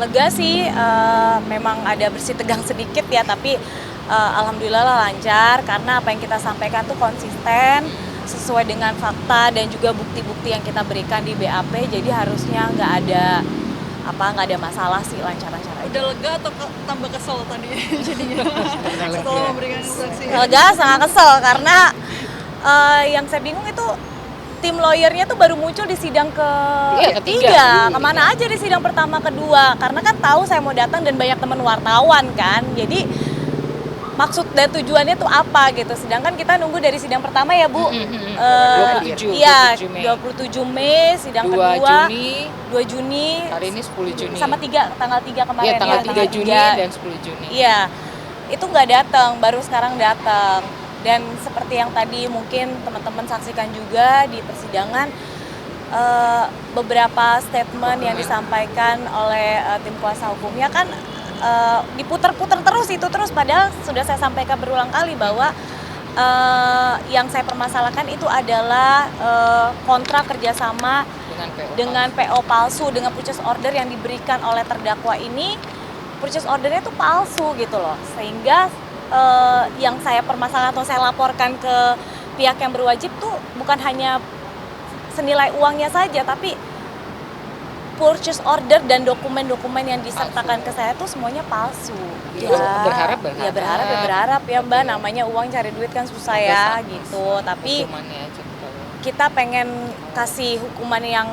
lega sih, memang ada bersih tegang sedikit ya, tapi alhamdulillah lah lancar karena apa yang kita sampaikan tuh konsisten, sesuai dengan fakta dan juga bukti-bukti yang kita berikan di BAP, jadi harusnya nggak ada masalah sih, lancar-lancar aja. Udah lega atau tambah kesel tadi jadinya setelah memberikan saksi? Lega, sangat kesel karena yang saya bingung itu tim lawyernya tuh baru muncul di sidang ketiga. Kemana aja di sidang pertama, kedua? Karena kan tahu saya mau datang dan banyak teman wartawan kan. Jadi maksud dan tujuannya tuh apa gitu. Sedangkan kita nunggu dari sidang pertama ya Bu. 27 Mei. 27 Mei, sidang 2 kedua. Juni, 2 Juni. hari ini 10 Juni. Sama tanggal 3 kemarin. Iya, tanggal ya, 3 Juni dan 10 Juni. Iya. Itu nggak datang, baru sekarang datang. Dan seperti yang tadi mungkin teman-teman saksikan juga di persidangan, beberapa statement yang disampaikan oleh tim kuasa hukumnya kan diputer-puter terus itu terus, padahal sudah saya sampaikan berulang kali bahwa yang saya permasalahkan itu adalah kontrak kerjasama dengan PO palsu, dengan purchase order yang diberikan oleh terdakwa ini, purchase ordernya itu palsu gitu loh, sehingga yang saya permasalahkan atau saya laporkan ke pihak yang berwajib tuh bukan hanya senilai uangnya saja, tapi purchase order dan dokumen-dokumen yang disertakan ke saya tuh semuanya palsu. Ya, berharap ya Mbak, namanya uang cari duit kan susah ya gitu. Tapi kita pengen kasih hukuman yang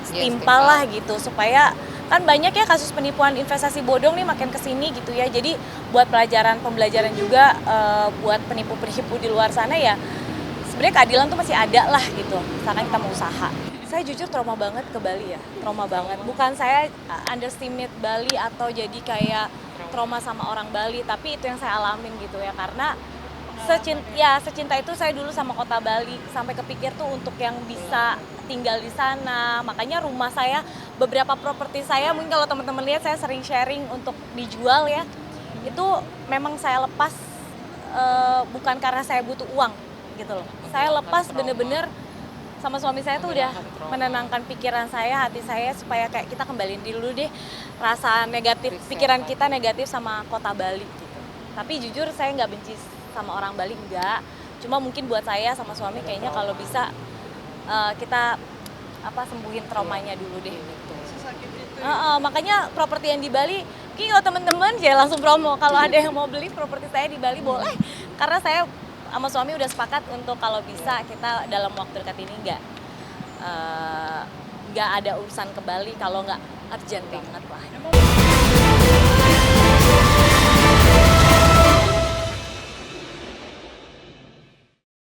setimpal lah gitu, supaya kan banyak ya kasus penipuan investasi bodong nih makin kesini gitu ya. Jadi buat pembelajaran juga buat penipu-penipu di luar sana ya, sebenarnya keadilan tuh masih ada lah gitu, misalkan kita mau usaha. Saya jujur trauma banget ke Bali ya, trauma banget. Bukan saya underestimate Bali atau jadi kayak trauma sama orang Bali, tapi itu yang saya alamin gitu ya. Karena secinta itu saya dulu sama kota Bali, sampai kepikir tuh untuk yang bisa tinggal di sana. Makanya rumah saya, beberapa properti saya, mungkin kalau teman-teman lihat saya sering sharing untuk dijual ya. Itu memang saya lepas bukan karena saya butuh uang gitu loh. Saya lepas bener-bener sama suami saya tuh udah menenangkan pikiran saya, hati saya, supaya kayak kita kembaliin dulu deh rasa negatif, pikiran kita negatif sama kota Bali gitu. Tapi jujur saya nggak benci sama orang Bali, enggak. Cuma mungkin buat saya sama suami kayaknya kalau bisa kita sembuhin traumanya dulu deh gitu. Makanya properti yang di Bali, mungkin kalau temen-temen ya langsung promo. Kalau ada yang mau beli properti saya di Bali boleh, karena saya sama suami udah sepakat untuk kalau bisa kita dalam waktu dekat ini nggak ada urusan ke Bali kalau nggak urgent banget lah.